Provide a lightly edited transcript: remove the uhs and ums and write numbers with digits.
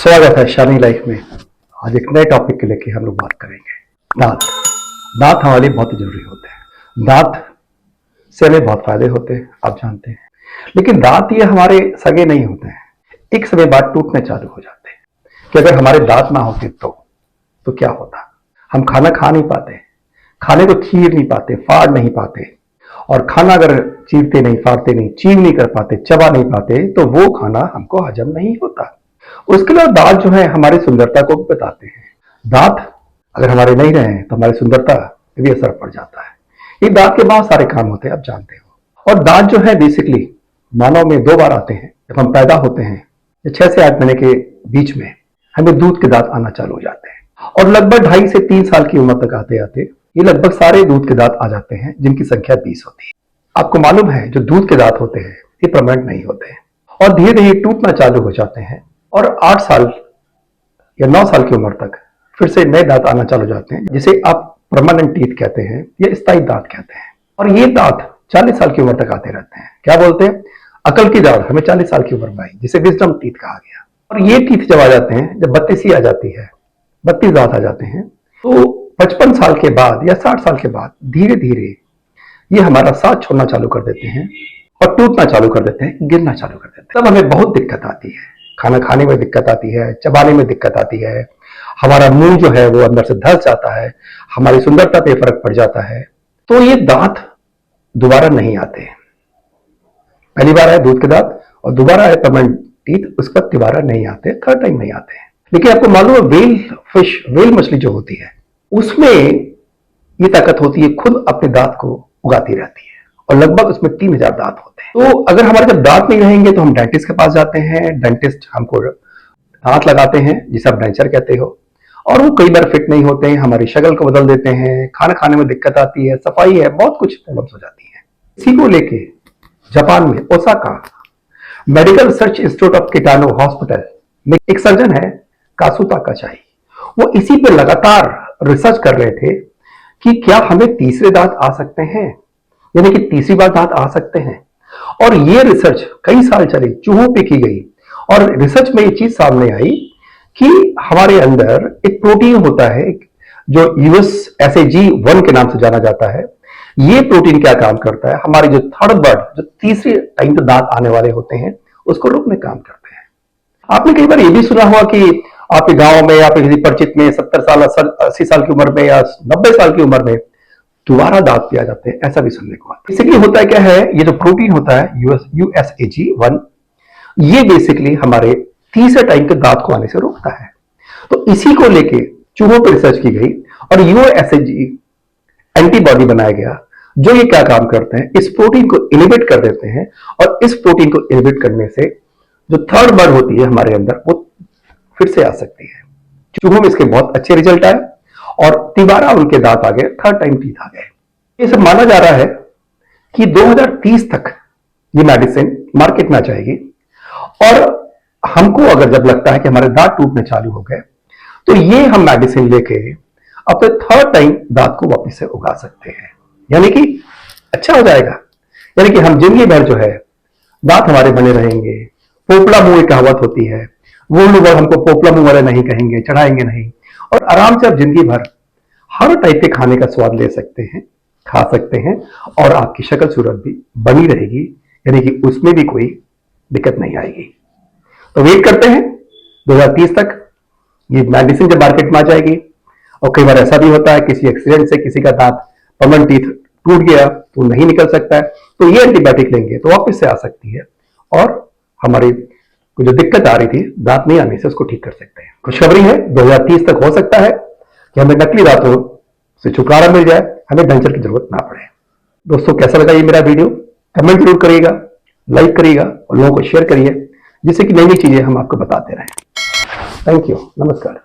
स्वागत है शानी लाइफ में। आज एक नए टॉपिक के लेके हम लोग बात करेंगे। दांत। दांत हमारे लिए बहुत जरूरी होते हैं। दांत से हमें बहुत फायदे होते हैं, आप जानते हैं। लेकिन दांत ये हमारे सगे नहीं होते हैं, एक समय बाद टूटने चालू हो जाते हैं। कि अगर हमारे दांत ना होते तो क्या होता। हम खाना खा नहीं पाते, खाने को चीर नहीं पाते, फाड़ नहीं पाते, और खाना अगर चीरते नहीं, फाड़ते नहीं, चीव नहीं कर पाते, चबा नहीं पाते, तो वो खाना हमको हजम नहीं होता। उसके अलावा दांत जो है हमारी सुंदरता को भी बताते हैं। दांत अगर हमारे नहीं रहे तो हमारी सुंदरता पे भी असर पड़ जाता है। ये दांत के बहुत सारे काम होते हैं, आप जानते हो। और दांत जो है बेसिकली मानव में 2 बार आते हैं। जब हम पैदा होते हैं 6 से 8 महीने के बीच में हमें दूध के दांत आना चालू हो जाते हैं, और लगभग 2.5 से 3 साल की उम्र तक आते आते ये लगभग सारे दूध के दांत आ जाते हैं, जिनकी संख्या 20 होती है। आपको मालूम है जो दूध के दांत होते हैं ये परमानेंट नहीं होते हैं, और धीरे धीरे टूटना चालू हो जाते हैं, और 8 साल या 9 साल की उम्र तक फिर से नए दांत आना चालू हो जाते हैं, जिसे आप परमानेंट टीथ कहते हैं या स्थायी दांत कहते हैं। और ये दांत 40 साल की उम्र तक आते रहते हैं। क्या बोलते हैं, अकल की दांत हमें 40 साल की उम्र में आई, जिसे विजडम टीथ कहा गया। और ये टीथ जब आ जाते हैं, जब 32 आ जाती है, 32 दांत आ जाते हैं, तो 55 साल के बाद या 60 साल के बाद धीरे धीरे ये हमारा साथ छोड़ना चालू कर देते हैं और टूटना चालू कर देते हैं, गिरना चालू कर देते हैं। तब हमें बहुत दिक्कत आती है, खाना खाने में दिक्कत आती है, चबाने में दिक्कत आती है, हमारा मुंह जो है वो अंदर से धंस जाता है, हमारी सुंदरता पे फर्क पड़ जाता है। तो ये दांत दोबारा नहीं आते। पहली बार आए दूध के दांत और दोबारा आए परमानेंट टीथ, उसके बाद दोबारा नहीं आते, थर्ड टाइम नहीं आते। लेकिन आपको मालूम है वेल मछली जो होती है उसमें ये ताकत होती है, खुद अपने दांत को उगाती रहती है, और लगभग उसमें 3000 दांत होते हैं। तो अगर हमारे जब दांत नहीं रहेंगे तो हम डेंटिस्ट के पास जाते हैं। डेंटिस्ट हमको दांत लगाते हैं, जिसे आप डेंचर कहते हो, और वो कई बार फिट नहीं होते हैं, हमारी शक्ल को बदल देते हैं, खाना खाने में दिक्कत आती है, सफाई है, बहुत कुछ प्रॉब्लम्स हो जाती है। इसी को लेके जापान में Osaka medical research institute of Kitano hospital में एक सर्जन है कासुता काचाई। वो इसी पे लगातार रिसर्च कर रहे थे कि क्या हमें तीसरे दांत आ सकते हैं, यानी कि तीसरी बार दांत आ सकते हैं। और ये रिसर्च कई साल चली, चूहों पे की गई, और रिसर्च में ये चीज सामने आई कि हमारे अंदर एक प्रोटीन होता है जो USSAG1 के नाम से जाना जाता है। ये प्रोटीन क्या काम करता है, हमारे जो थर्ड बर्ड, जो तीसरे टाइम पे दांत आने वाले होते हैं, उसको रोकने काम करते हैं। आपने कई बार ये भी सुना होगा कि आपके गांव में या फिर किसी परिचित में 70 साल 80 साल की उम्र में या 90 साल की उम्र में दोबारा दांत दिया जाते हैं, ऐसा भी सुनने को आता है। बेसिकली होता क्या है, ये जो प्रोटीन होता है USAG1, ये बेसिकली हमारे तीसरे टाइम के दांत को आने से रोकता है। तो इसी को लेके चूहों पर रिसर्च की गई और USAG एंटीबॉडी बनाया गया, जो ये क्या काम करते हैं, इस प्रोटीन को इनहिबिट कर देते हैं, और इस प्रोटीन को इनहिबिट करने से जो थर्ड बर्ड होती है हमारे अंदर, वो फिर से आ सकती है। चूहों में इसके बहुत अच्छे रिजल्ट आए और दोबारा उनके दांत आ गए, थर्ड टाइम टीथ आ गए। ये सब माना जा रहा है कि 2030 तक ये मेडिसिन मार्केट में आ जाएगी, और हमको अगर जब लगता है कि हमारे दांत टूटने चालू हो गए, तो ये हम मेडिसिन लेके अपने थर्ड टाइम दांत को वापस से उगा सकते हैं, यानी कि अच्छा हो जाएगा। यानी कि हम जिंदगी भर जो है दांत हमारे बने रहेंगे। पोपला मुंह एक कहावत होती है, वो लोग हमको पोपला मुंह वाले नहीं कहेंगे, चढ़ाएंगे नहीं, और आराम से आप जिंदगी भर हर टाइप के खाने का स्वाद ले सकते हैं, खा सकते हैं, और आपकी शक्ल सूरत भी बनी रहेगी, यानी कि उसमें भी कोई दिक्कत नहीं आएगी। तो वेट करते हैं 2030 तक ये मेडिसिन जब मार्केट में आ जाएगी। और कई बार ऐसा भी होता है, किसी एक्सीडेंट से किसी का दांत परमानेंट टीथ टूट गया तो नहीं निकल सकता है, तो ये एंटीबायोटिक लेंगे तो वापस से आ सकती है, और हमारी जो दिक्कत आ रही थी दांत नहीं आने से, उसको ठीक कर सकते हैं। खुशखबरी है, 2030 तक हो सकता है कि हमें नकली दांतों से छुटकारा मिल जाए, हमें डेंचर की जरूरत ना पड़े। दोस्तों, कैसा लगा ये मेरा वीडियो, कमेंट जरूर करिएगा, लाइक करिएगा, और लोगों को शेयर करिए, जिससे कि नई नई चीजें हम आपको बताते रहें। थैंक यू, नमस्कार।